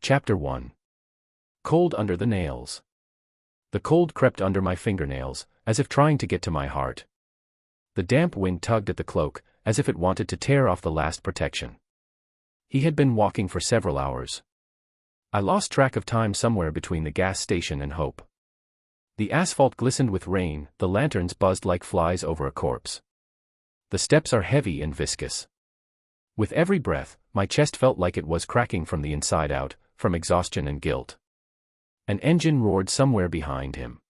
Chapter 1. Cold under the nails. The cold crept under my fingernails, as if trying to get to my heart. The damp wind tugged at the cloak, as if it wanted to tear off the last protection. He had been walking for several hours. I lost track of time somewhere between the gas station and Hope. The asphalt glistened with rain, the lanterns buzzed like flies over a corpse. The steps are heavy and viscous. With every breath, my chest felt like it was cracking from the inside out, from exhaustion and guilt. An engine roared somewhere behind him.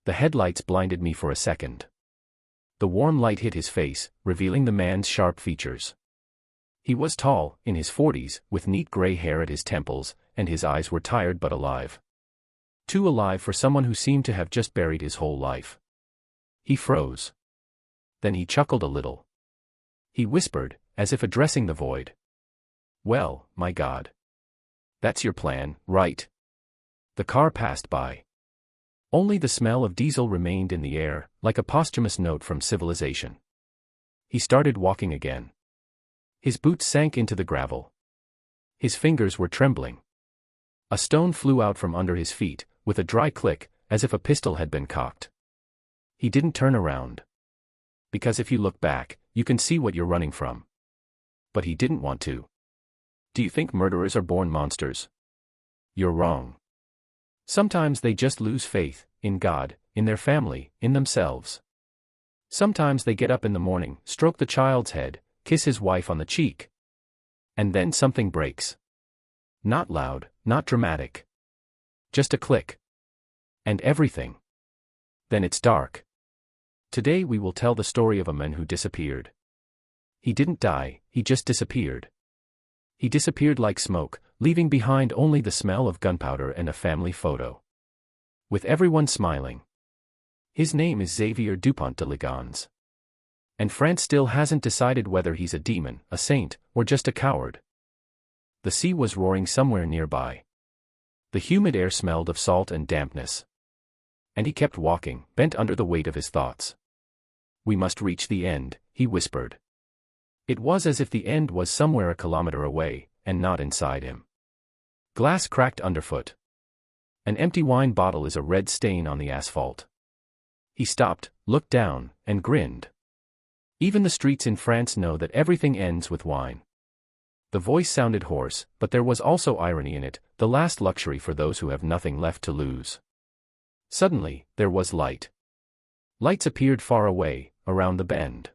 The headlights blinded me for a second. The warm light hit his face, revealing the man's sharp features. He was tall, in his 40s, with neat gray hair at his temples, and his eyes were tired but alive. Too alive for someone who seemed to have just buried his whole life. He froze. Then he chuckled a little. He whispered, as if addressing the void. "Well, my God. That's your plan, right?" The car passed by. Only the smell of diesel remained in the air, like a posthumous note from civilization. He started walking again. His boots sank into the gravel. His fingers were trembling. A stone flew out from under his feet, with a dry click, as if a pistol had been cocked. He didn't turn around. Because if you look back, you can see what you're running from. But he didn't want to. Do you think murderers are born monsters? You're wrong. Sometimes they just lose faith, in God, in their family, in themselves. Sometimes they get up in the morning, stroke the child's head, kiss his wife on the cheek. And then something breaks. Not loud, not dramatic. Just a click. And everything. Then it's dark. Today we will tell the story of a man who disappeared. He didn't die, he just disappeared. He disappeared like smoke, leaving behind only the smell of gunpowder and a family photo. With everyone smiling. His name is Xavier Dupont de Ligonnès. And France still hasn't decided whether he's a demon, a saint, or just a coward. The sea was roaring somewhere nearby. The humid air smelled of salt and dampness. And he kept walking, bent under the weight of his thoughts. "We must reach the end," he whispered. It was as if the end was somewhere a kilometer away, and not inside him. Glass cracked underfoot. An empty wine bottle is a red stain on the asphalt. He stopped, looked down, and grinned. Even the streets in France know that everything ends with wine. The voice sounded hoarse, but there was also irony in it, the last luxury for those who have nothing left to lose. Suddenly, there was light. Lights appeared far away, around the bend.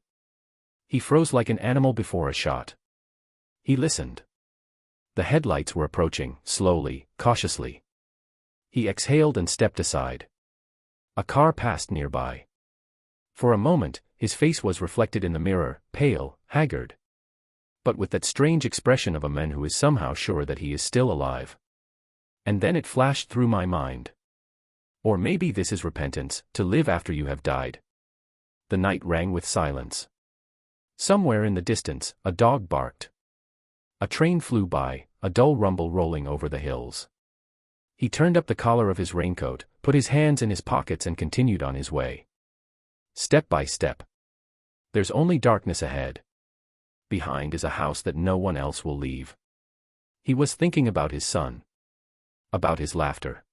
He froze like an animal before a shot. He listened. The headlights were approaching, slowly, cautiously. He exhaled and stepped aside. A car passed nearby. For a moment, his face was reflected in the mirror, pale, haggard. But with that strange expression of a man who is somehow sure that he is still alive. And then it flashed through my mind. Or maybe this is repentance, to live after you have died. The night rang with silence. Somewhere in the distance, a dog barked. A train flew by, a dull rumble rolling over the hills. He turned up the collar of his raincoat, put his hands in his pockets and continued on his way. Step by step. There's only darkness ahead. Behind is a house that no one else will leave. He was thinking about his son. About his laughter.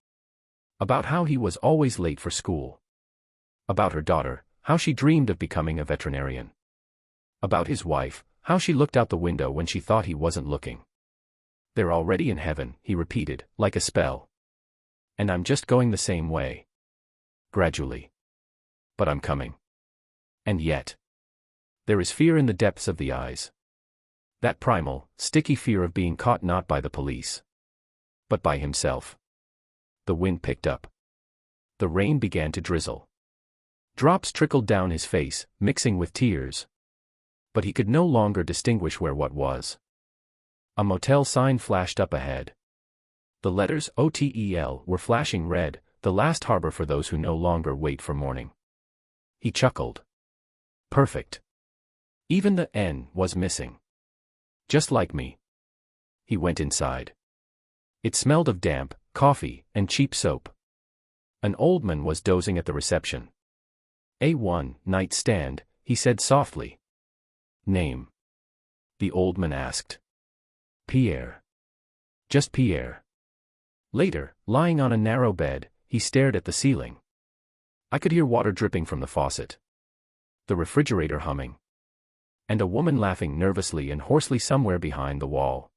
About how he was always late for school. About her daughter, how she dreamed of becoming a veterinarian. About his wife, how she looked out the window when she thought he wasn't looking. "They're already in heaven," he repeated, like a spell. "And I'm just going the same way. Gradually. But I'm coming." And yet. There is fear in the depths of the eyes. That primal, sticky fear of being caught not by the police. But by himself. The wind picked up. The rain began to drizzle. Drops trickled down his face, mixing with tears. But he could no longer distinguish where what was. A motel sign flashed up ahead. The letters OTEL were flashing red, the last harbor for those who no longer wait for morning. He chuckled. Perfect. Even the N was missing. Just like me. He went inside. It smelled of damp, coffee, and cheap soap. An old man was dozing at the reception. "A1, nightstand," he said softly. "Name?" the old man asked. "Pierre." Just Pierre. Later, lying on a narrow bed, he stared at the ceiling. I could hear water dripping from the faucet, the refrigerator humming, and a woman laughing nervously and hoarsely somewhere behind the wall.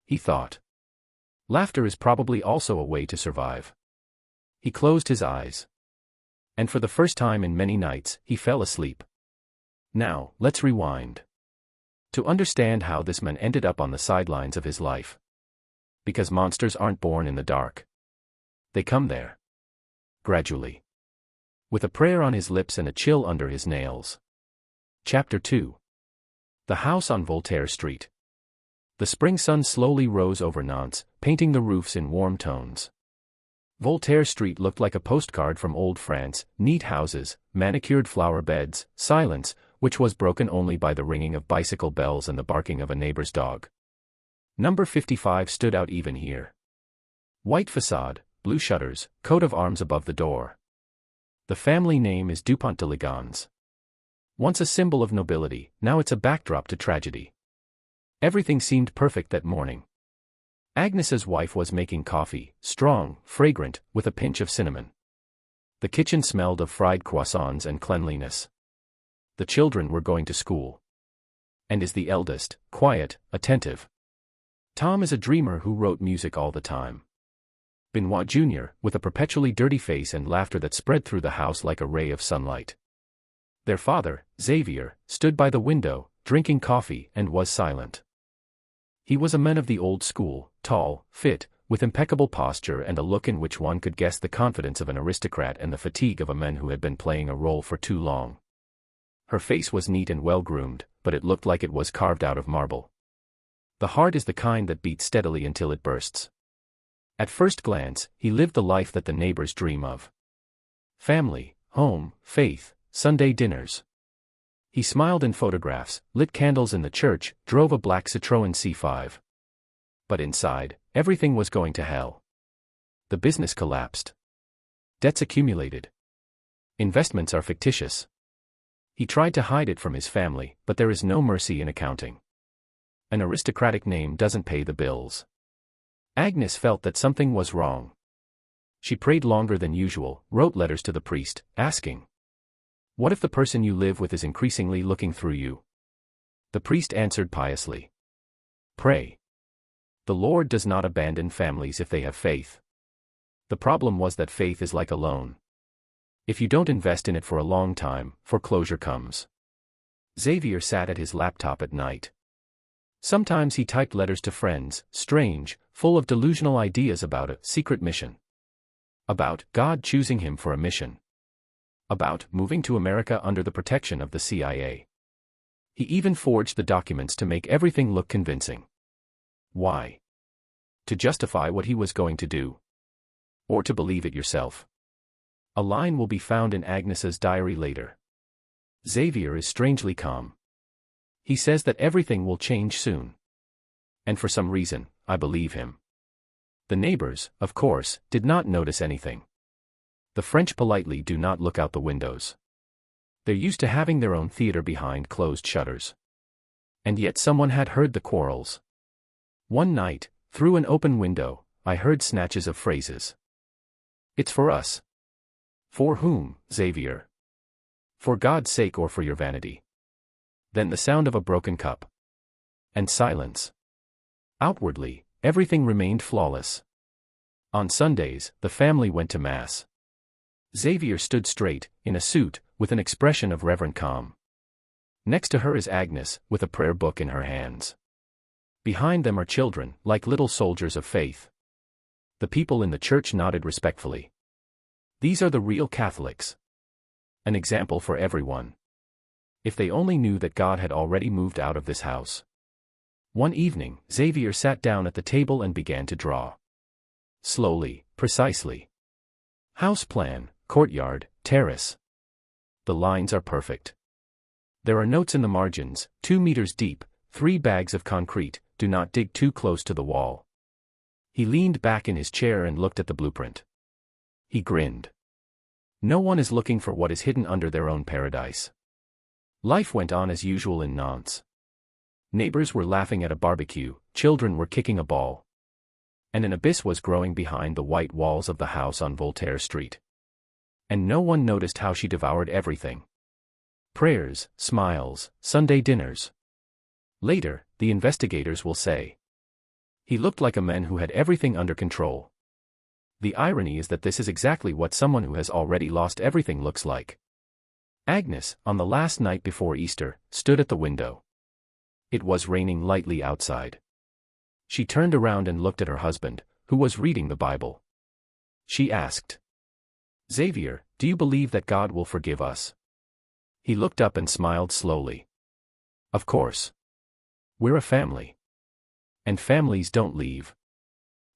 He thought, laughter is probably also a way to survive. He closed his eyes. And for the first time in many nights, he fell asleep. Now, let's rewind. To understand how this man ended up on the sidelines of his life. Because monsters aren't born in the dark. They come there. Gradually. With a prayer on his lips and a chill under his nails. Chapter 2. The House on Voltaire Street. The spring sun slowly rose over Nantes, painting the roofs in warm tones. Voltaire Street looked like a postcard from old France, neat houses, manicured flower beds, silence, which was broken only by the ringing of bicycle bells and the barking of a neighbor's dog. Number 55 stood out even here. White facade, blue shutters, coat of arms above the door. The family name is Dupont de Ligonnès. Once a symbol of nobility, now it's a backdrop to tragedy. Everything seemed perfect that morning. Agnes's wife was making coffee, strong, fragrant, with a pinch of cinnamon. The kitchen smelled of fried croissants and cleanliness. The children were going to school. And is the eldest, quiet, attentive. Tom is a dreamer who wrote music all the time. Benoit Jr., with a perpetually dirty face and laughter that spread through the house like a ray of sunlight. Their father, Xavier, stood by the window, drinking coffee, and was silent. He was a man of the old school, tall, fit, with impeccable posture and a look in which one could guess the confidence of an aristocrat and the fatigue of a man who had been playing a role for too long. Her face was neat and well-groomed, but it looked like it was carved out of marble. The heart is the kind that beats steadily until it bursts. At first glance, he lived the life that the neighbors dream of. Family, home, faith, Sunday dinners. He smiled in photographs, lit candles in the church, drove a black Citroën C5. But inside, everything was going to hell. The business collapsed. Debts accumulated. Investments are fictitious. He tried to hide it from his family, but there is no mercy in accounting. An aristocratic name doesn't pay the bills. Agnes felt that something was wrong. She prayed longer than usual, wrote letters to the priest, asking, "What if the person you live with is increasingly looking through you?" The priest answered piously, "Pray. The Lord does not abandon families if they have faith." The problem was that faith is like a loan. If you don't invest in it for a long time, foreclosure comes. Xavier sat at his laptop at night. Sometimes he typed letters to friends, strange, full of delusional ideas about a secret mission. About God choosing him for a mission. About moving to America under the protection of the CIA. He even forged the documents to make everything look convincing. Why? To justify what he was going to do. Or to believe it yourself. A line will be found in Agnes's diary later. Xavier is strangely calm. He says that everything will change soon. And for some reason, I believe him. The neighbors, of course, did not notice anything. The French politely do not look out the windows. They're used to having their own theater behind closed shutters. And yet someone had heard the quarrels. One night, through an open window, I heard snatches of phrases. "It's for us." For whom, Xavier? For God's sake or for your vanity? Then the sound of a broken cup. And silence. Outwardly, everything remained flawless. On Sundays, the family went to Mass. Xavier stood straight, in a suit, with an expression of reverent calm. Next to her is Agnes, with a prayer book in her hands. Behind them are children, like little soldiers of faith. The people in the church nodded respectfully. These are the real Catholics. An example for everyone. If they only knew that God had already moved out of this house. One evening, Xavier sat down at the table and began to draw. Slowly, precisely. House plan, courtyard, terrace. The lines are perfect. There are notes in the margins, 2 meters deep, 3 bags of concrete, do not dig too close to the wall. He leaned back in his chair and looked at the blueprint. He grinned. No one is looking for what is hidden under their own paradise. Life went on as usual in Nantes. Neighbors were laughing at a barbecue, children were kicking a ball. And an abyss was growing behind the white walls of the house on Voltaire Street. And no one noticed how she devoured everything. Prayers, smiles, Sunday dinners. Later, the investigators will say, he looked like a man who had everything under control. The irony is that this is exactly what someone who has already lost everything looks like. Agnes, on the last night before Easter, stood at the window. It was raining lightly outside. She turned around and looked at her husband, who was reading the Bible. She asked, "Xavier, do you believe that God will forgive us?" He looked up and smiled slowly. "Of course. We're a family. And families don't leave."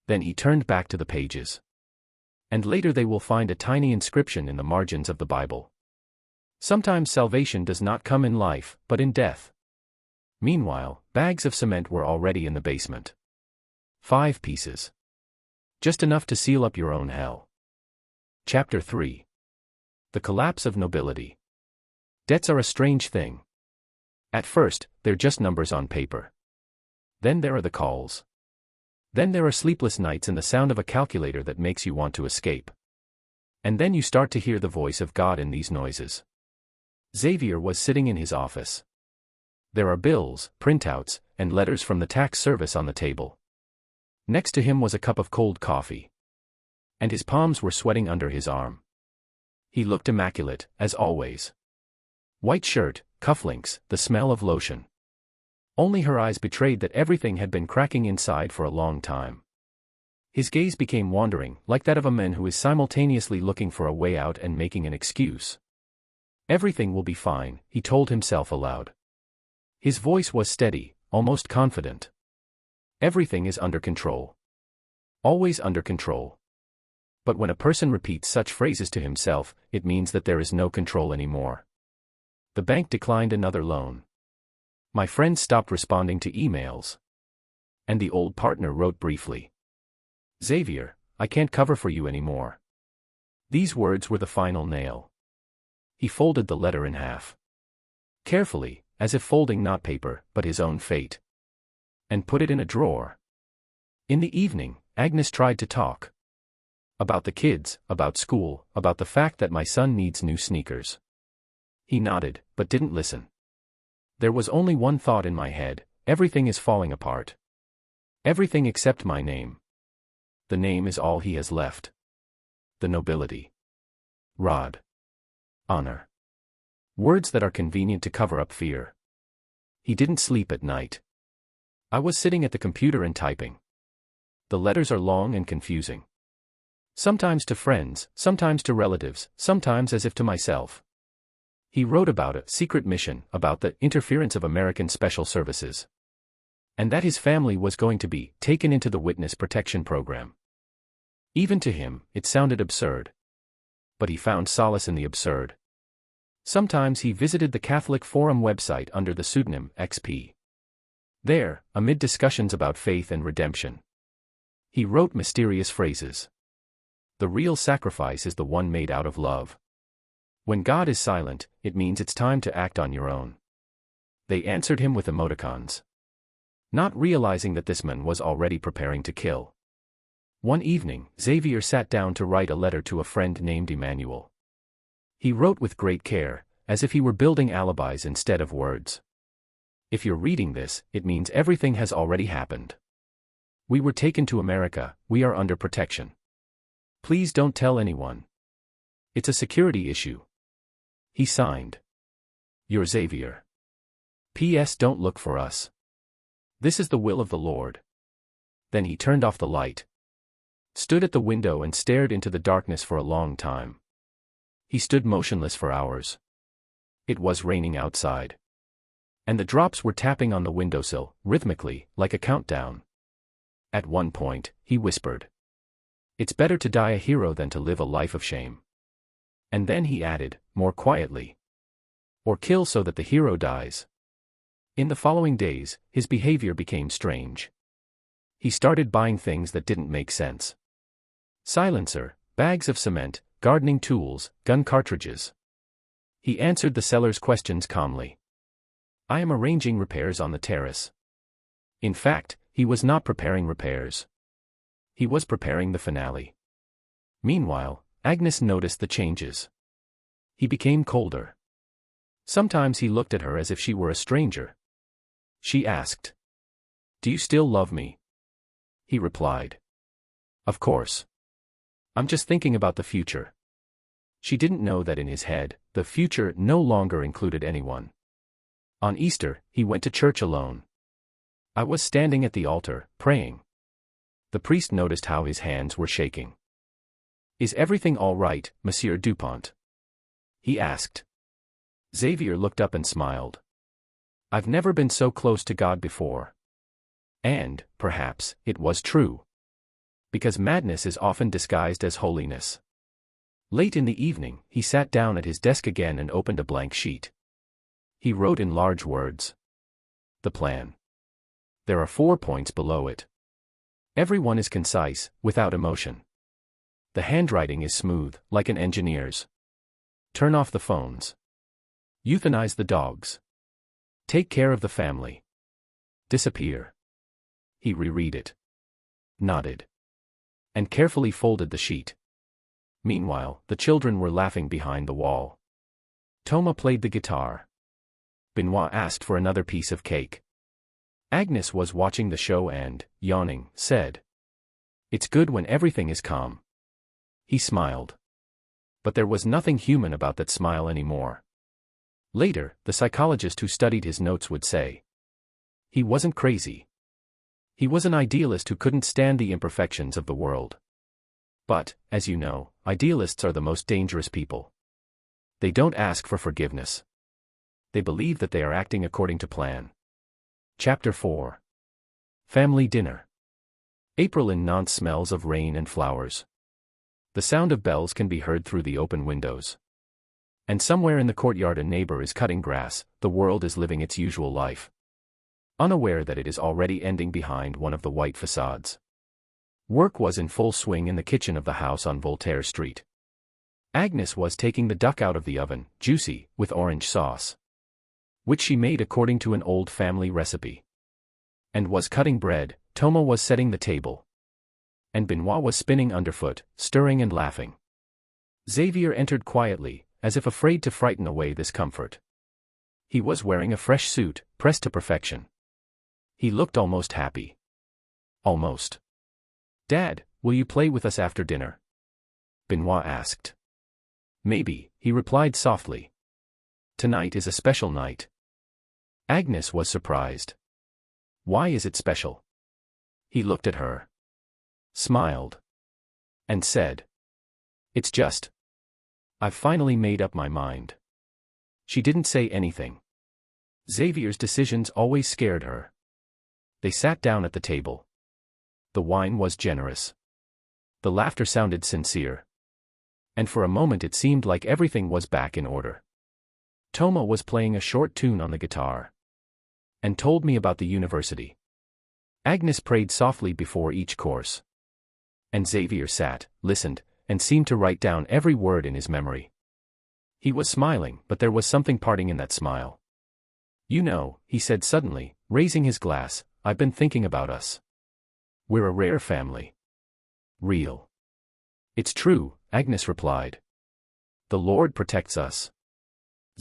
Then he turned back to the pages. And later they will find a tiny inscription in the margins of the Bible. Sometimes salvation does not come in life, but in death. Meanwhile, bags of cement were already in the basement. 5 pieces. Just enough to seal up your own hell. Chapter 3. The Collapse of Nobility. Debts are a strange thing. At first, they're just numbers on paper. Then there are the calls. Then there are sleepless nights and the sound of a calculator that makes you want to escape. And then you start to hear the voice of God in these noises. Xavier was sitting in his office. There are bills, printouts, and letters from the tax service on the table. Next to him was a cup of cold coffee. And his palms were sweating under his arm. He looked immaculate, as always. White shirt, cufflinks, the smell of lotion. Only her eyes betrayed that everything had been cracking inside for a long time. His gaze became wandering, like that of a man who is simultaneously looking for a way out and making an excuse. "Everything will be fine," he told himself aloud. His voice was steady, almost confident. "Everything is under control. Always under control." But when a person repeats such phrases to himself, it means that there is no control anymore. The bank declined another loan. My friend stopped responding to emails. And the old partner wrote briefly, "Xavier, I can't cover for you anymore." These words were the final nail. He folded the letter in half. Carefully, as if folding not paper, but his own fate. And put it in a drawer. In the evening, Agnes tried to talk. About the kids, about school, about the fact that my son needs new sneakers. He nodded, but didn't listen. There was only one thought in my head: everything is falling apart. Everything except my name. The name is all he has left. The nobility. Rod. Honor. Words that are convenient to cover up fear. He didn't sleep at night. I was sitting at the computer and typing. The letters are long and confusing. Sometimes to friends, sometimes to relatives, sometimes as if to myself. He wrote about a secret mission, about the interference of American Special Services. And that his family was going to be taken into the Witness Protection Program. Even to him, it sounded absurd. But he found solace in the absurd. Sometimes he visited the Catholic Forum website under the pseudonym XP. There, amid discussions about faith and redemption, he wrote mysterious phrases. The real sacrifice is the one made out of love. When God is silent, it means it's time to act on your own. They answered him with emoticons. Not realizing that this man was already preparing to kill. One evening, Xavier sat down to write a letter to a friend named Emmanuel. He wrote with great care, as if he were building alibis instead of words. If you're reading this, it means everything has already happened. We were taken to America, we are under protection. Please don't tell anyone. It's a security issue. He signed. Your Xavier. P.S. Don't look for us. This is the will of the Lord. Then he turned off the light. Stood at the window and stared into the darkness for a long time. He stood motionless for hours. It was raining outside. And the drops were tapping on the windowsill, rhythmically, like a countdown. At one point, he whispered, "It's better to die a hero than to live a life of shame." And then he added, more quietly, "Or kill so that the hero dies." In the following days, his behavior became strange. He started buying things that didn't make sense. Silencer, bags of cement, gardening tools, gun cartridges. He answered the seller's questions calmly. "I am arranging repairs on the terrace." In fact, he was not preparing repairs. He was preparing the finale. Meanwhile, Agnes noticed the changes. He became colder. Sometimes he looked at her as if she were a stranger. She asked, "Do you still love me?" He replied, "Of course. I'm just thinking about the future." She didn't know that in his head, the future no longer included anyone. On Easter, he went to church alone. I was standing at the altar, praying. The priest noticed how his hands were shaking. "Is everything all right, Monsieur Dupont?" he asked. Xavier looked up and smiled. "I've never been so close to God before." And, perhaps, it was true. Because madness is often disguised as holiness. Late in the evening, he sat down at his desk again and opened a blank sheet. He wrote in large words. The plan. There are 4 points below it. Every one is concise, without emotion. The handwriting is smooth, like an engineer's. Turn off the phones. Euthanize the dogs. Take care of the family. Disappear. He reread it. Nodded. And carefully folded the sheet. Meanwhile, the children were laughing behind the wall. Thomas played the guitar. Benoit asked for another piece of cake. Agnes was watching the show and, yawning, said, "It's good when everything is calm." He smiled. But there was nothing human about that smile anymore. Later, the psychologist who studied his notes would say, "He wasn't crazy. He was an idealist who couldn't stand the imperfections of the world." But, as you know, idealists are the most dangerous people. They don't ask for forgiveness. They believe that they are acting according to plan. Chapter 4. Family Dinner. April in Nantes smells of rain and flowers. The sound of bells can be heard through the open windows. And somewhere in the courtyard a neighbor is cutting grass, the world is living its usual life. Unaware that it is already ending behind one of the white facades. Work was in full swing in the kitchen of the house on Voltaire Street. Agnes was taking the duck out of the oven, juicy, with orange sauce, which she made according to an old family recipe. And was cutting bread. Thomas was setting the table. And Benoit was spinning underfoot, stirring and laughing. Xavier entered quietly, as if afraid to frighten away this comfort. He was wearing a fresh suit, pressed to perfection. He looked almost happy. Almost. "Dad, will you play with us after dinner?" Benoit asked. "Maybe," he replied softly. "Tonight is a special night." Agnes was surprised. "Why is it special?" He looked at her. Smiled. And said, "It's just. I've finally made up my mind." She didn't say anything. Xavier's decisions always scared her. They sat down at the table. The wine was generous. The laughter sounded sincere. And for a moment it seemed like everything was back in order. Thomas was playing a short tune on the guitar. And told me about the university. Agnes prayed softly before each course. And Xavier sat, listened, and seemed to write down every word in his memory. He was smiling, but there was something parting in that smile. "You know," he said suddenly, raising his glass, "I've been thinking about us. We're a rare family." "Real." "It's true," Agnes replied. "The Lord protects us."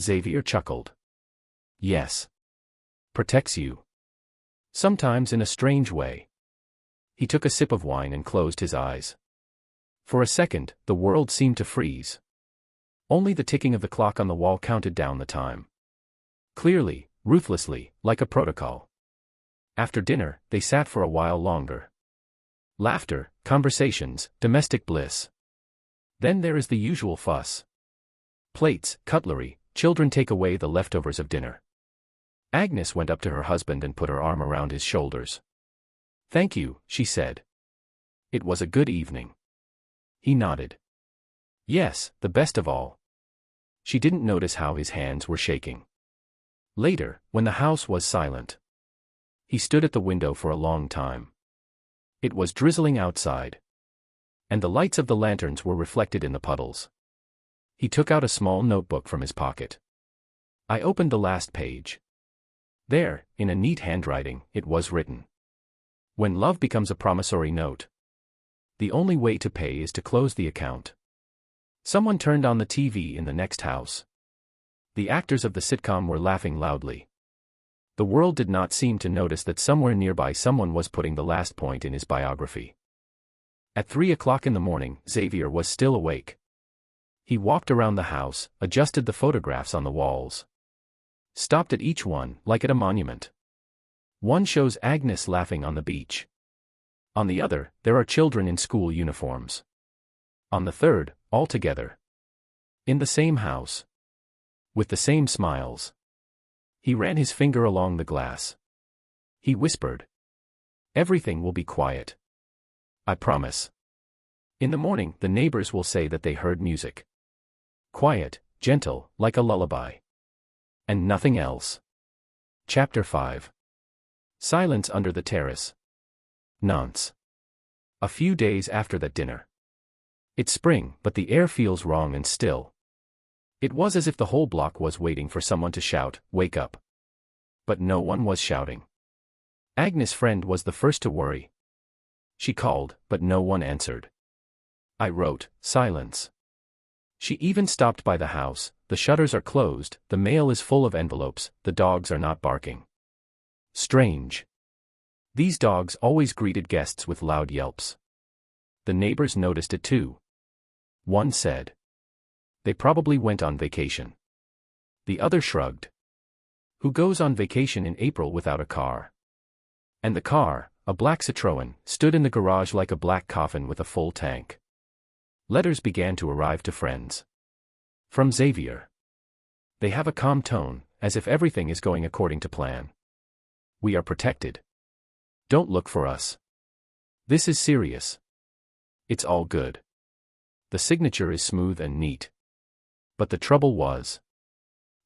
Xavier chuckled. "Yes. Protects you. Sometimes in a strange way." He took a sip of wine and closed his eyes. For a second, the world seemed to freeze. Only the ticking of the clock on the wall counted down the time. Clearly, ruthlessly, like a protocol. After dinner, they sat for a while longer. Laughter, conversations, domestic bliss. Then there is the usual fuss. Plates, cutlery, children take away the leftovers of dinner. Agnes went up to her husband and put her arm around his shoulders. "Thank you," she said. "It was a good evening." He nodded. "Yes, the best of all." She didn't notice how his hands were shaking. Later, when the house was silent, he stood at the window for a long time. It was drizzling outside. And the lights of the lanterns were reflected in the puddles. He took out a small notebook from his pocket. I opened the last page. There, in a neat handwriting, it was written. "When love becomes a promissory note." The only way to pay is to close the account. Someone turned on the TV in the next house. The actors of the sitcom were laughing loudly. The world did not seem to notice that somewhere nearby someone was putting the last point in his biography. At 3 o'clock in the morning, Xavier was still awake. He walked around the house, adjusted the photographs on the walls. Stopped at each one, like at a monument. One shows Agnes laughing on the beach. On the other, there are children in school uniforms. On the third, all together. In the same house. With the same smiles. He ran his finger along the glass. He whispered. Everything will be quiet. I promise. In the morning, the neighbors will say that they heard music. Quiet, gentle, like a lullaby. And nothing else. Chapter 5. Silence under the terrace. Nantes. A few days after that dinner. It's spring, but the air feels wrong and still. It was as if the whole block was waiting for someone to shout, "Wake up." But no one was shouting. Agnes' friend was the first to worry. She called, but no one answered. I wrote, "Silence." She even stopped by the house. The shutters are closed, the mail is full of envelopes, the dogs are not barking. Strange. These dogs always greeted guests with loud yelps. The neighbors noticed it too. One said. They probably went on vacation. The other shrugged. Who goes on vacation in April without a car? And the car, a black Citroën, stood in the garage like a black coffin with a full tank. Letters began to arrive to friends. From Xavier. They have a calm tone, as if everything is going according to plan. We are protected. Don't look for us. This is serious. It's all good. The signature is smooth and neat. But the trouble was,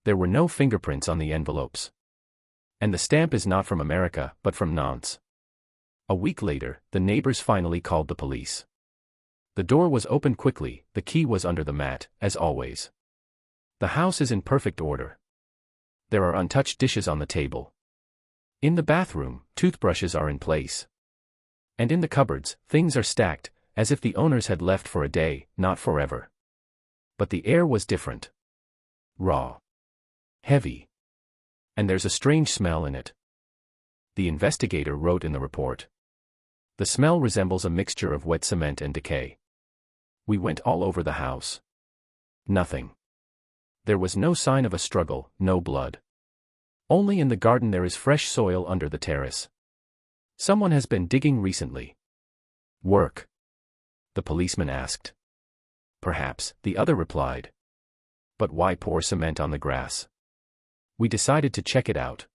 there were no fingerprints on the envelopes. And the stamp is not from America, but from Nantes. A week later, the neighbors finally called the police. The door was opened quickly, the key was under the mat, as always. The house is in perfect order. There are untouched dishes on the table. In the bathroom, toothbrushes are in place. And in the cupboards, things are stacked, as if the owners had left for a day, not forever. But the air was different. Raw. Heavy. And there's a strange smell in it. The investigator wrote in the report. The smell resembles a mixture of wet cement and decay. We went all over the house. Nothing. There was no sign of a struggle, no blood. Only in the garden there is fresh soil under the terrace. Someone has been digging recently. Work? The policeman asked. Perhaps, the other replied. But why pour cement on the grass? We decided to check it out.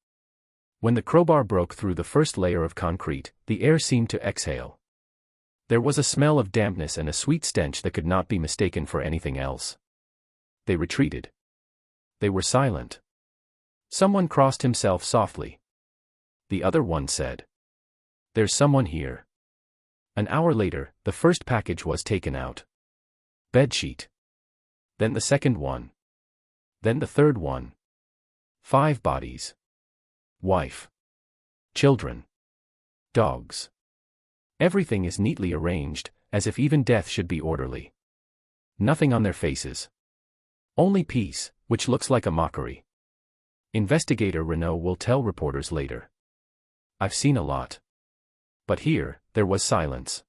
When the crowbar broke through the first layer of concrete, the air seemed to exhale. There was a smell of dampness and a sweet stench that could not be mistaken for anything else. They retreated. They were silent. Someone crossed himself softly. The other one said. There's someone here. An hour later, the first package was taken out. Bedsheet. Then the second one. Then the third one. 5 bodies. Wife. Children. Dogs. Everything is neatly arranged, as if even death should be orderly. Nothing on their faces. Only peace, which looks like a mockery. Investigator Renaud will tell reporters later. I've seen a lot. But here, there was silence.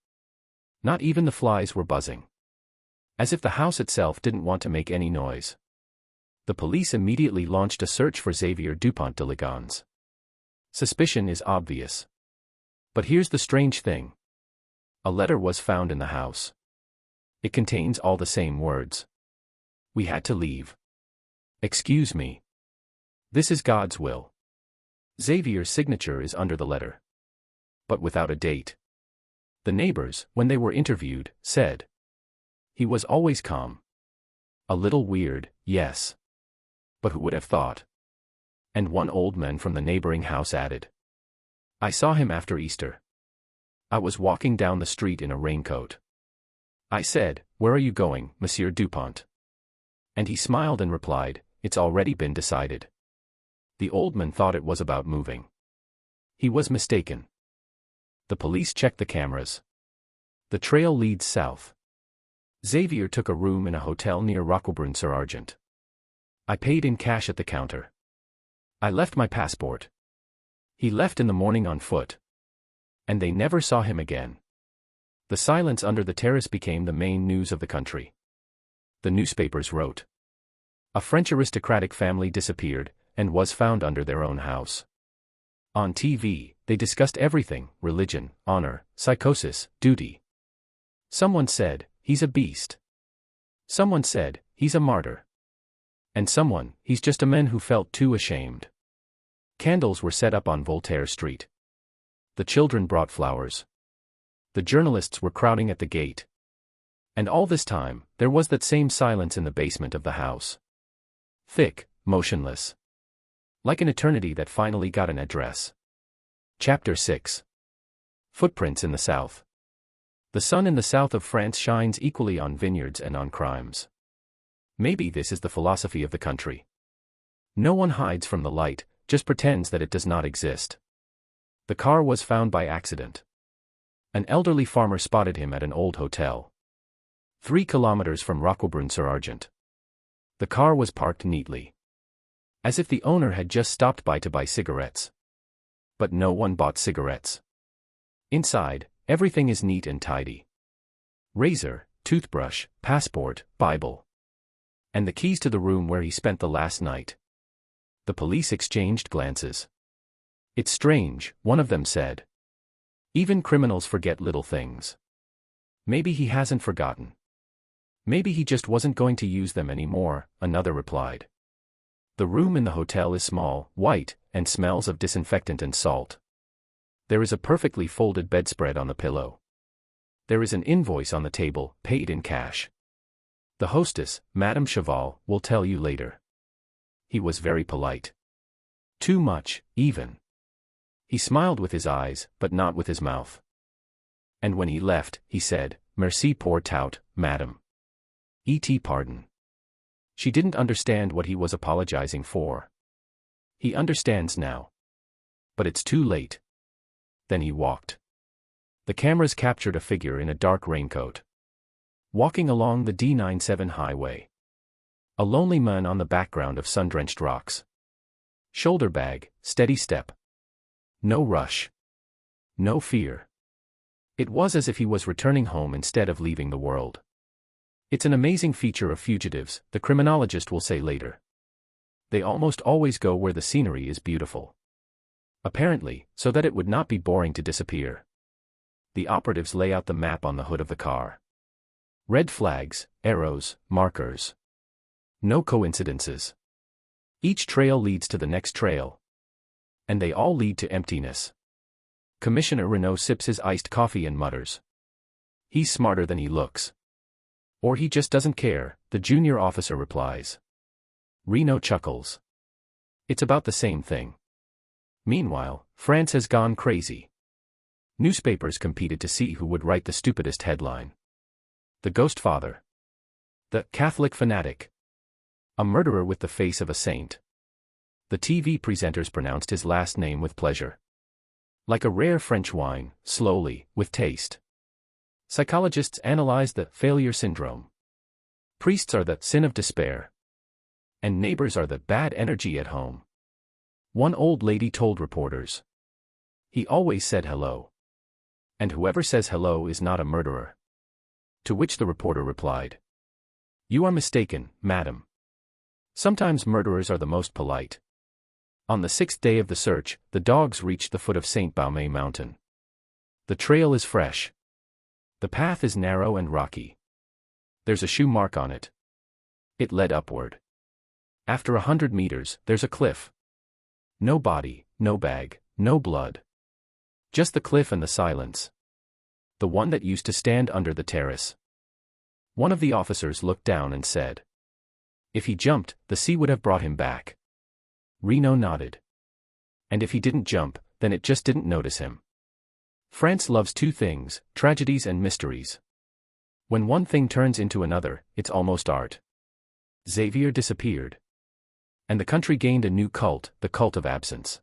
Not even the flies were buzzing. As if the house itself didn't want to make any noise. The police immediately launched a search for Xavier Dupont de Ligonnès. Suspicion is obvious. But here's the strange thing. A letter was found in the house. It contains all the same words. We had to leave. Excuse me. This is God's will. Xavier's signature is under the letter. But without a date. The neighbors, when they were interviewed, said. He was always calm. A little weird, yes. But who would have thought? And one old man from the neighboring house added. I saw him after Easter. I was walking down the street in a raincoat. I said, Where are you going, Monsieur Dupont? And he smiled and replied, It's already been decided. The old man thought it was about moving. He was mistaken. The police checked the cameras. The trail leads south. Xavier took a room in a hotel near Roquebrune-sur-Argent. I paid in cash at the counter. I left my passport. He left in the morning on foot. And they never saw him again. The silence under the terrace became the main news of the country. The newspapers wrote. A French aristocratic family disappeared, and was found under their own house. On TV, they discussed everything: religion, honor, psychosis, duty. Someone said, he's a beast. Someone said, he's a martyr. And someone, he's just a man who felt too ashamed. Candles were set up on Voltaire Street. The children brought flowers. The journalists were crowding at the gate. And all this time, there was that same silence in the basement of the house. Thick, motionless. Like an eternity that finally got an address. Chapter 6. Footprints in the South. The sun in the south of France shines equally on vineyards and on crimes. Maybe this is the philosophy of the country. No one hides from the light, just pretends that it does not exist. The car was found by accident. An elderly farmer spotted him at an old hotel. 3 kilometers from Roquebrune-sur-Argent. The car was parked neatly. As if the owner had just stopped by to buy cigarettes. But no one bought cigarettes. Inside, everything is neat and tidy. Razor, toothbrush, passport, Bible. And the keys to the room where he spent the last night. The police exchanged glances. It's strange, one of them said. Even criminals forget little things. Maybe he hasn't forgotten. Maybe he just wasn't going to use them anymore, another replied. The room in the hotel is small, white, and smells of disinfectant and salt. There is a perfectly folded bedspread on the pillow. There is an invoice on the table, paid in cash. The hostess, Madame Cheval, will tell you later. He was very polite. Too much, even. He smiled with his eyes, but not with his mouth. And when he left, he said, "Merci pour tout, madame." Et pardon. She didn't understand what he was apologizing for. He understands now. But it's too late. Then he walked. The cameras captured a figure in a dark raincoat. Walking along the D97 highway. A lonely man on the background of sun-drenched rocks. Shoulder bag, steady step. No rush. No fear. It was as if he was returning home instead of leaving the world. It's an amazing feature of fugitives, the criminologist will say later. They almost always go where the scenery is beautiful. Apparently, so that it would not be boring to disappear. The operatives lay out the map on the hood of the car. Red flags, arrows, markers. No coincidences. Each trail leads to the next trail. And they all lead to emptiness. Commissioner Renault sips his iced coffee and mutters. He's smarter than he looks. Or he just doesn't care, the junior officer replies. Renault chuckles. It's about the same thing. Meanwhile, France has gone crazy. Newspapers competed to see who would write the stupidest headline. The Ghost Father. The Catholic Fanatic. A murderer with the face of a saint. The TV presenters pronounced his last name with pleasure. Like a rare French wine, slowly, with taste. Psychologists analyze the failure syndrome. Priests are the sin of despair. And neighbors are the bad energy at home. One old lady told reporters. He always said hello. And whoever says hello is not a murderer. To which the reporter replied. You are mistaken, madam. Sometimes murderers are the most polite. On the 6th day of the search, the dogs reached the foot of St. Baume mountain. The trail is fresh. The path is narrow and rocky. There's a shoe mark on it. It led upward. After 100 meters, there's a cliff. No body, no bag, no blood. Just the cliff and the silence. The one that used to stand under the terrace. One of the officers looked down and said. If he jumped, the sea would have brought him back. Renault nodded. And if he didn't jump, then it just didn't notice him. France loves 2 things, tragedies and mysteries. When one thing turns into another, it's almost art. Xavier disappeared. And the country gained a new cult, the cult of absence.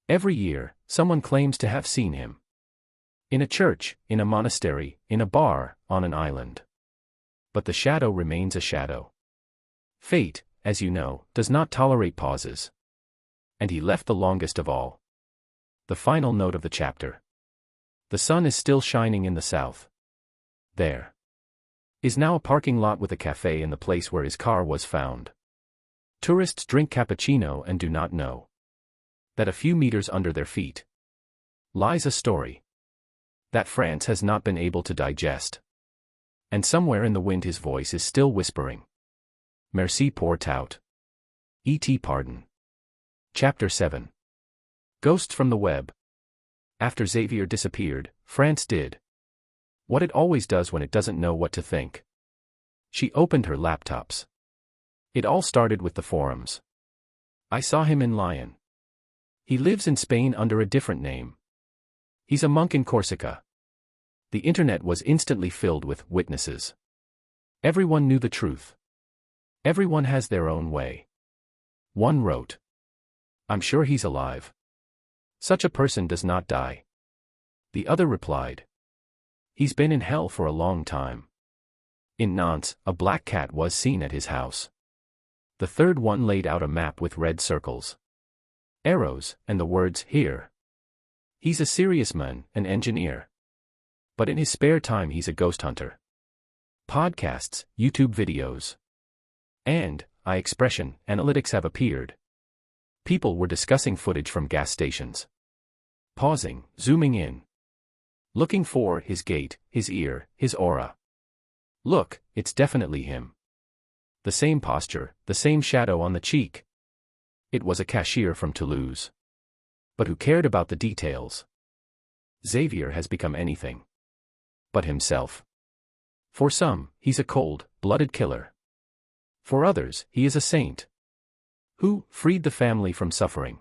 Every year, someone claims to have seen him. In a church, in a monastery, in a bar, on an island. But the shadow remains a shadow. Fate, as you know, does not tolerate pauses. And he left the longest of all. The final note of the chapter. The sun is still shining in the south. There is now a parking lot with a cafe in the place where his car was found. Tourists drink cappuccino and do not know that a few meters under their feet lies a story that France has not been able to digest. And somewhere in the wind his voice is still whispering, Merci pour tout. Et pardon. Chapter 7. Ghosts from the Web. After Xavier disappeared, France did what it always does when it doesn't know what to think. She opened her laptops. It all started with the forums. I saw him in Lyon. He lives in Spain under a different name. He's a monk in Corsica. The internet was instantly filled with witnesses. Everyone knew the truth. Everyone has their own way. One wrote, I'm sure he's alive. Such a person does not die. The other replied, he's been in hell for a long time. In Nantes, a black cat was seen at his house. The third one laid out a map with red circles, arrows, and the words, here. He's a serious man, an engineer. But in his spare time he's a ghost hunter. Podcasts, YouTube videos, and expression analytics have appeared. People were discussing footage from gas stations. Pausing, zooming in. Looking for his gait, his ear, his aura. Look, it's definitely him. The same posture, the same shadow on the cheek. It was a cashier from Toulouse. But who cared about the details? Xavier has become anything but himself. For some, he's a cold-blooded killer. For others, he is a saint who freed the family from suffering.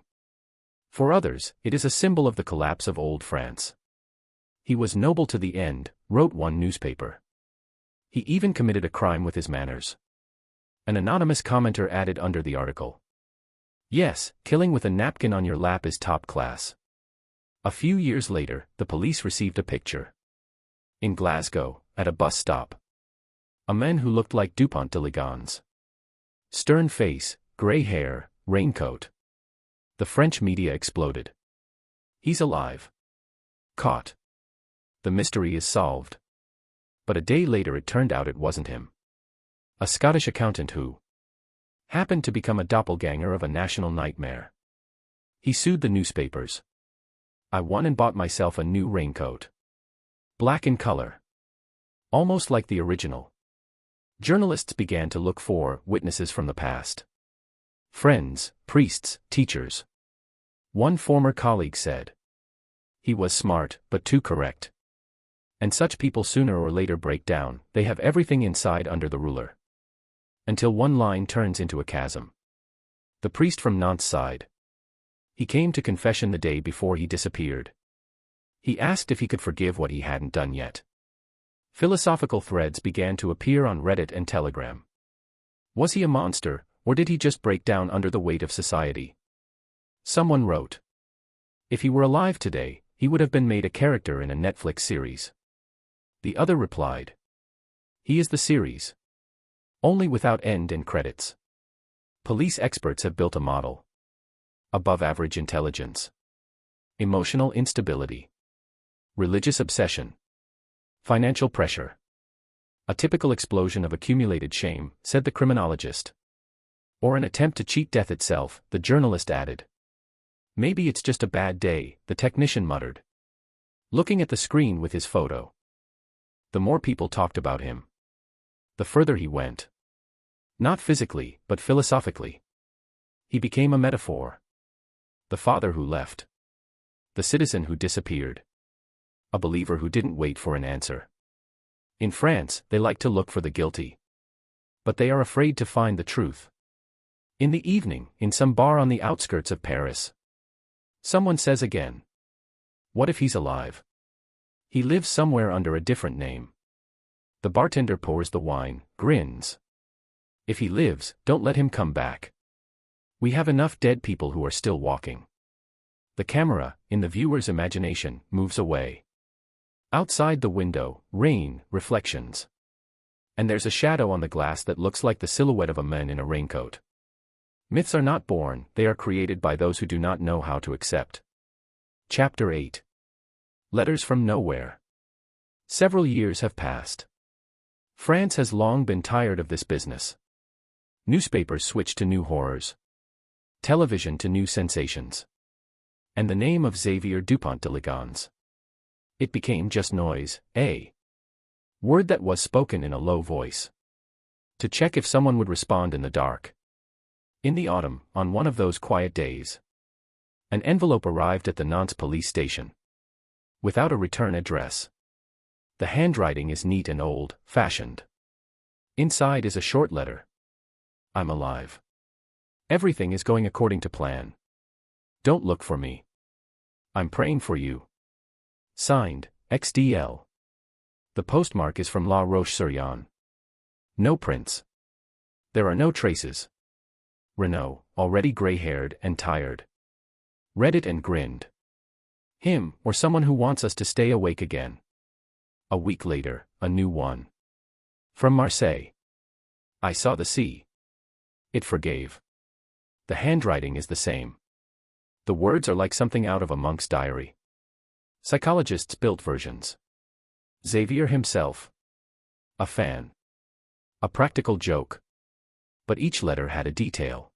For others, it is a symbol of the collapse of old France. He was noble to the end, wrote one newspaper. He even committed a crime with his manners. An anonymous commenter added under the article, yes, killing with a napkin on your lap is top class. A few years later, the police received a picture. In Glasgow, at a bus stop. A man who looked like Dupont de Ligonnès. Stern face, gray hair, raincoat. The French media exploded. He's alive. Caught. The mystery is solved. But a day later it turned out it wasn't him. A Scottish accountant who happened to become a doppelganger of a national nightmare. He sued the newspapers. I won and bought myself a new raincoat. Black in color. Almost like the original. Journalists began to look for witnesses from the past. Friends, priests, teachers. One former colleague said, he was smart, but too correct. And such people sooner or later break down, they have everything inside under the ruler. Until one line turns into a chasm. The priest from Nantes sighed. He came to confession the day before he disappeared. He asked if he could forgive what he hadn't done yet. Philosophical threads began to appear on Reddit and Telegram. Was he a monster, or did he just break down under the weight of society? Someone wrote, if he were alive today, he would have been made a character in a Netflix series. The other replied, he is the series. Only without end and credits. Police experts have built a model. Above average intelligence. Emotional instability. Religious obsession. Financial pressure. A typical explosion of accumulated shame, said the criminologist. Or an attempt to cheat death itself, the journalist added. Maybe it's just a bad day, the technician muttered. Looking at the screen with his photo. The more people talked about him, the further he went. Not physically, but philosophically. He became a metaphor. The father who left. The citizen who disappeared. A believer who didn't wait for an answer. In France, they like to look for the guilty. But they are afraid to find the truth. In the evening, in some bar on the outskirts of Paris. Someone says again. What if he's alive? He lives somewhere under a different name. The bartender pours the wine, grins. If he lives, don't let him come back. We have enough dead people who are still walking. The camera, in the viewer's imagination, moves away. Outside the window, rain, reflections. And there's a shadow on the glass that looks like the silhouette of a man in a raincoat. Myths are not born, they are created by those who do not know how to accept. Chapter 8. Letters from Nowhere. Several years have passed. France has long been tired of this business. Newspapers switched to new horrors. Television to new sensations. And the name of Xavier Dupont de Ligonnès. It became just noise, a word that was spoken in a low voice. To check if someone would respond in the dark. In the autumn, on one of those quiet days, an envelope arrived at the Nantes police station. Without a return address. The handwriting is neat and old-fashioned. Inside is a short letter. I'm alive. Everything is going according to plan. Don't look for me. I'm praying for you. Signed, XDL. The postmark is from La Roche-sur-Yon. No prints. There are no traces. Renaud, already gray-haired and tired, read it and grinned. Him, or someone who wants us to stay awake again. A week later, a new one. From Marseille. I saw the sea. It forgave. The handwriting is the same. The words are like something out of a monk's diary. Psychologists built versions. Xavier himself. A fan. A practical joke. But each letter had a detail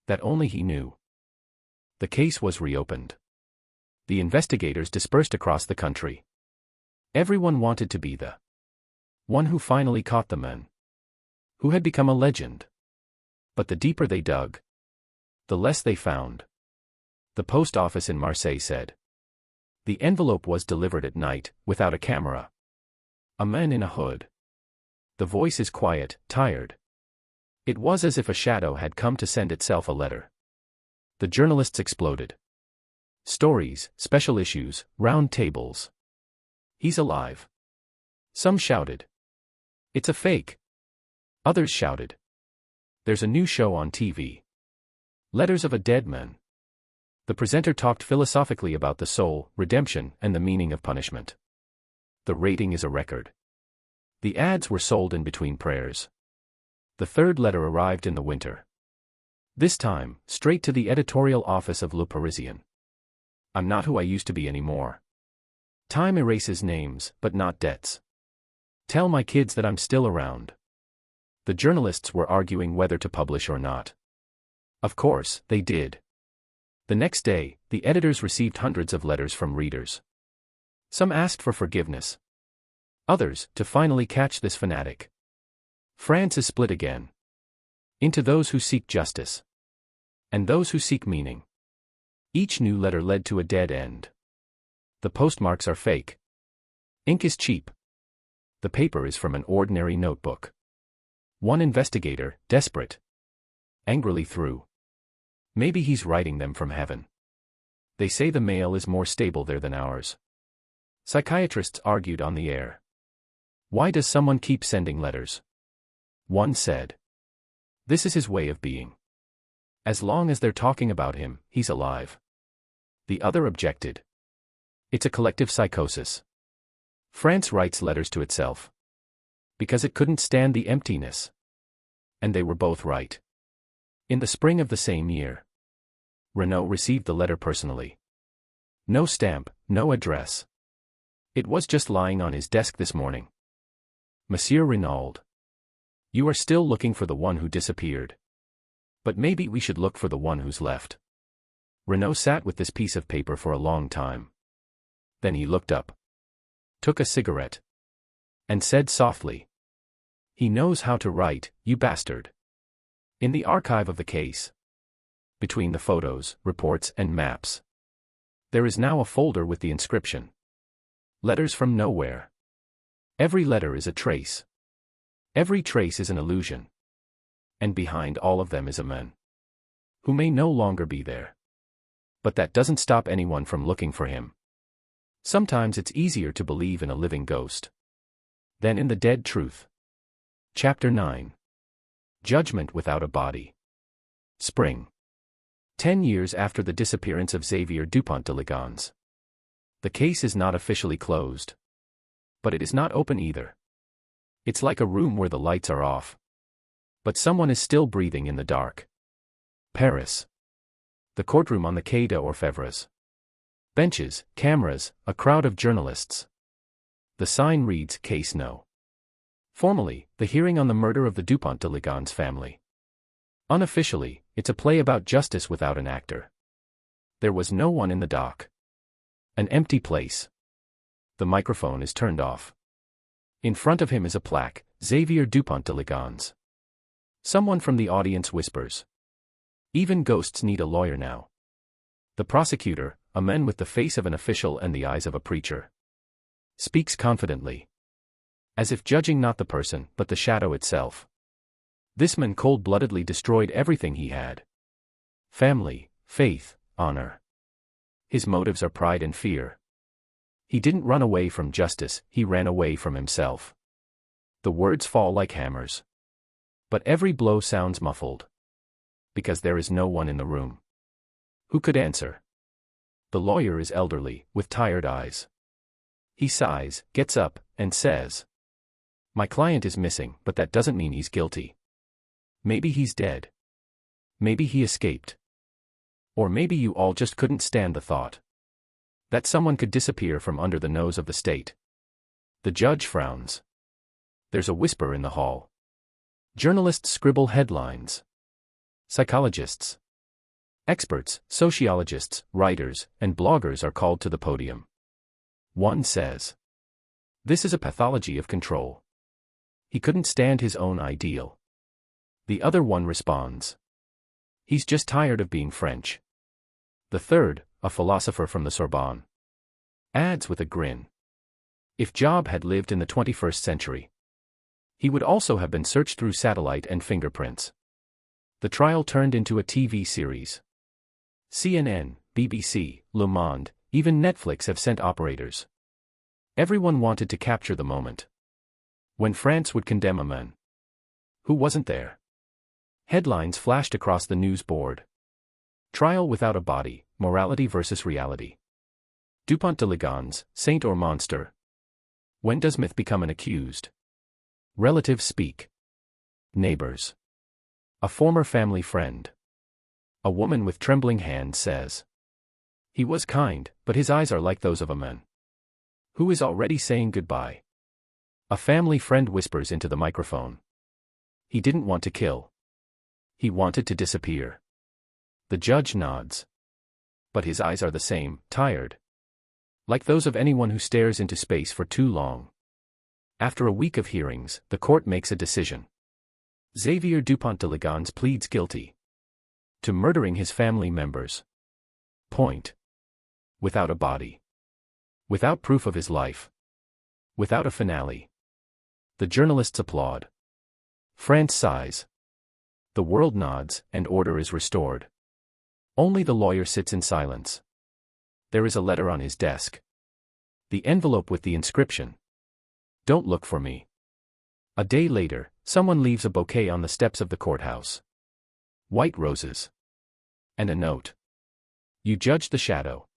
that only he knew. The case was reopened. The investigators dispersed across the country. Everyone wanted to be the one who finally caught the man, who had become a legend. But the deeper they dug, the less they found. The post office in Marseille said. The envelope was delivered at night, without a camera. A man in a hood. The voice is quiet, tired. It was as if a shadow had come to send itself a letter. The journalists exploded. Stories, special issues, round tables. He's alive. Some shouted. It's a fake. Others shouted. There's a new show on TV. Letters of a Dead Man. The presenter talked philosophically about the soul, redemption, and the meaning of punishment. The rating is a record. The ads were sold in between prayers. The third letter arrived in the winter. This time, straight to the editorial office of Le Parisien. I'm not who I used to be anymore. Time erases names, but not debts. Tell my kids that I'm still around. The journalists were arguing whether to publish or not. Of course, they did. The next day, the editors received hundreds of letters from readers. Some asked for forgiveness. Others, to finally catch this fanatic. France is split again. Into those who seek justice. And those who seek meaning. Each new letter led to a dead end. The postmarks are fake. Ink is cheap. The paper is from an ordinary notebook. One investigator, desperate, angrily threw. Maybe he's writing them from heaven. They say the mail is more stable there than ours. Psychiatrists argued on the air. Why does someone keep sending letters? One said. This is his way of being. As long as they're talking about him, he's alive. The other objected. It's a collective psychosis. France writes letters to itself. Because it couldn't stand the emptiness. And they were both right. In the spring of the same year, Renaud received the letter personally. No stamp, no address. It was just lying on his desk this morning. Monsieur Renaud. You are still looking for the one who disappeared. But maybe we should look for the one who's left. Renaud sat with this piece of paper for a long time. Then he looked up. Took a cigarette. And said softly. He knows how to write, you bastard. In the archive of the case, between the photos, reports, and maps, there is now a folder with the inscription. Letters from Nowhere. Every letter is a trace. Every trace is an illusion. And behind all of them is a man who may no longer be there. But that doesn't stop anyone from looking for him. Sometimes it's easier to believe in a living ghost than in the dead truth. Chapter 9. Judgment without a body. Spring. 10 years after the disappearance of Xavier Dupont de Ligonnès. The case is not officially closed. But it is not open either. It's like a room where the lights are off. But someone is still breathing in the dark. Paris. The courtroom on the Quai d'Orfèvres. Benches, cameras, a crowd of journalists. The sign reads Case No. Formally, the hearing on the murder of the Dupont de Ligonnès family. Unofficially, it's a play about justice without an actor. There was no one in the dock. An empty place. The microphone is turned off. In front of him is a plaque, Xavier Dupont de Ligonnès. Someone from the audience whispers. Even ghosts need a lawyer now. The prosecutor, a man with the face of an official and the eyes of a preacher, speaks confidently. As if judging not the person, but the shadow itself. This man cold-bloodedly destroyed everything he had. Family, faith, honor. His motives are pride and fear. He didn't run away from justice, he ran away from himself. The words fall like hammers. But every blow sounds muffled. Because there is no one in the room. Who could answer? The lawyer is elderly, with tired eyes. He sighs, gets up, and says, "My client is missing, but that doesn't mean he's guilty. Maybe he's dead. Maybe he escaped. Or maybe you all just couldn't stand the thought that someone could disappear from under the nose of the state." The judge frowns. There's a whisper in the hall. Journalists scribble headlines. Psychologists, experts, sociologists, writers, and bloggers are called to the podium. One says, "This is a pathology of control. He couldn't stand his own ideal." The other one responds, "He's just tired of being French." The third, a philosopher from the Sorbonne, adds with a grin, "If Job had lived in the 21st century, he would also have been searched through satellite and fingerprints." The trial turned into a TV series. CNN, BBC, Le Monde, even Netflix have sent operators. Everyone wanted to capture the moment when France would condemn a man who wasn't there. Headlines flashed across the news board. Trial without a body, morality versus reality. Dupont de Ligonnès, saint or monster? When does myth become an accused? Relatives speak. Neighbors. A former family friend. A woman with trembling hands says, "He was kind, but his eyes are like those of a man who is already saying goodbye." A family friend whispers into the microphone, "He didn't want to kill. He wanted to disappear." The judge nods. But his eyes are the same, tired. Like those of anyone who stares into space for too long. After a week of hearings, the court makes a decision. Xavier Dupont de Ligonnès pleads guilty to murdering his family members. Point. Without a body. Without proof of his life. Without a finale. The journalists applaud. France sighs. The world nods, and order is restored. Only the lawyer sits in silence. There is a letter on his desk. The envelope with the inscription, "Don't look for me." A day later, someone leaves a bouquet on the steps of the courthouse. White roses. And a note. "You judged the shadow.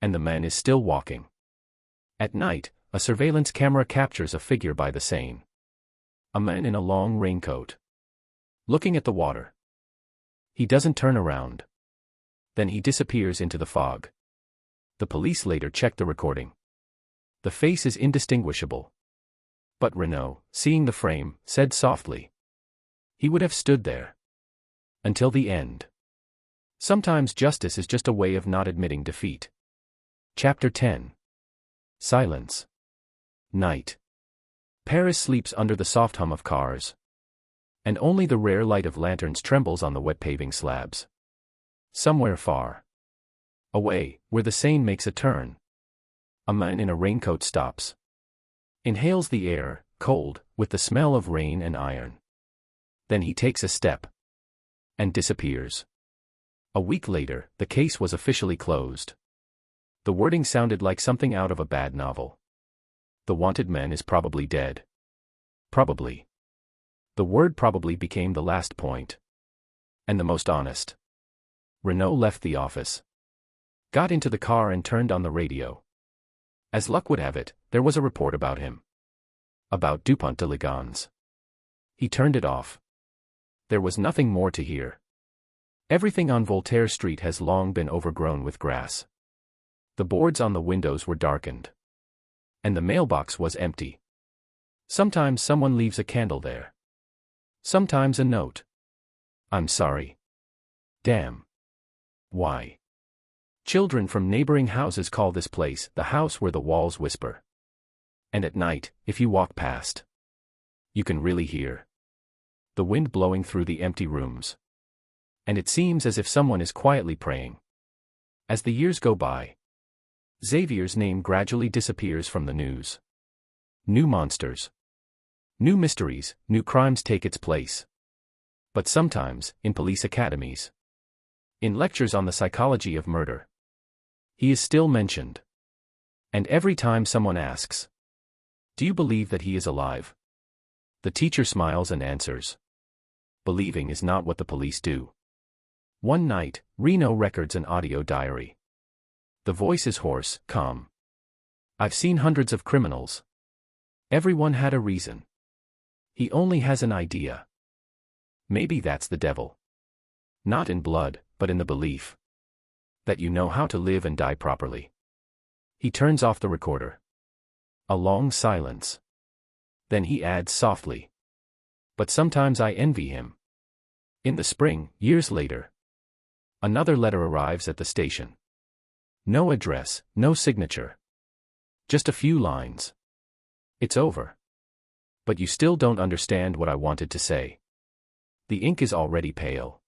And the man is still walking." At night, a surveillance camera captures a figure by the Seine. A man in a long raincoat. Looking at the water. He doesn't turn around. Then he disappears into the fog. The police later checked the recording. The face is indistinguishable. But Renaud, seeing the frame, said softly, "He would have stood there. Until the end." Sometimes justice is just a way of not admitting defeat. Chapter 10. Silence. Night. Paris sleeps under the soft hum of cars. And only the rare light of lanterns trembles on the wet paving slabs. Somewhere far away, where the Seine makes a turn, a man in a raincoat stops. Inhales the air, cold, with the smell of rain and iron. Then he takes a step. And disappears. A week later, the case was officially closed. The wording sounded like something out of a bad novel. The wanted man is probably dead. Probably. The word probably became the last point. And the most honest. Renaud left the office. Got into the car and turned on the radio. As luck would have it, there was a report about him. About Dupont de Ligonnès. He turned it off. There was nothing more to hear. Everything on Voltaire Street has long been overgrown with grass. The boards on the windows were darkened. And the mailbox was empty. Sometimes someone leaves a candle there. Sometimes a note. I'm sorry. Damn. Why? Children from neighboring houses call this place the house where the walls whisper. And at night, if you walk past, you can really hear the wind blowing through the empty rooms. And it seems as if someone is quietly praying. As the years go by, Xavier's name gradually disappears from the news. New monsters, new mysteries, new crimes take its place. But sometimes, in police academies, in lectures on the psychology of murder, he is still mentioned. And every time someone asks, "Do you believe that he is alive?" the teacher smiles and answers, "Believing is not what the police do." One night, Reno records an audio diary. The voice is hoarse, calm. "I've seen hundreds of criminals. Everyone had a reason. He only has an idea. Maybe that's the devil. Not in blood, but in the belief that you know how to live and die properly." He turns off the recorder. A long silence. Then he adds softly, "But sometimes I envy him." In the spring, years later, another letter arrives at the station. No address, no signature. Just a few lines. "It's over. But you still don't understand what I wanted to say." The ink is already pale.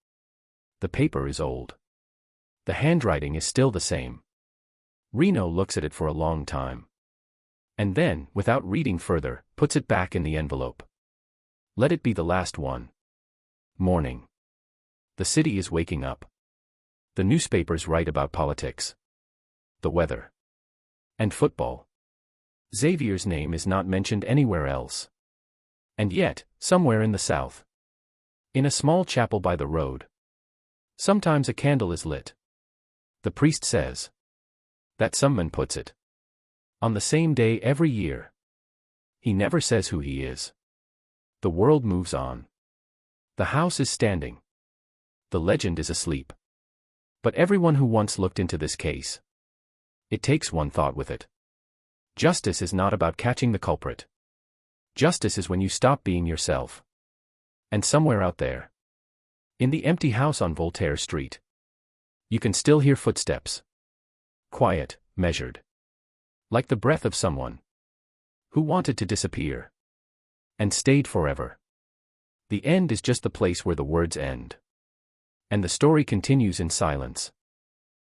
The paper is old. The handwriting is still the same. Reno looks at it for a long time. And then, without reading further, puts it back in the envelope. Let it be the last one. Morning. The city is waking up. The newspapers write about politics, the weather, and football. Xavier's name is not mentioned anywhere else. And yet, somewhere in the south, in a small chapel by the road, sometimes a candle is lit. The priest says that someone puts it on the same day every year. He never says who he is. The world moves on. The house is standing. The legend is asleep. But everyone who once looked into this case, it takes one thought with it. Justice is not about catching the culprit. Justice is when you stop being yourself. And somewhere out there, in the empty house on Voltaire Street, you can still hear footsteps. Quiet, measured. Like the breath of someone who wanted to disappear and stayed forever. The end is just the place where the words end. And the story continues in silence.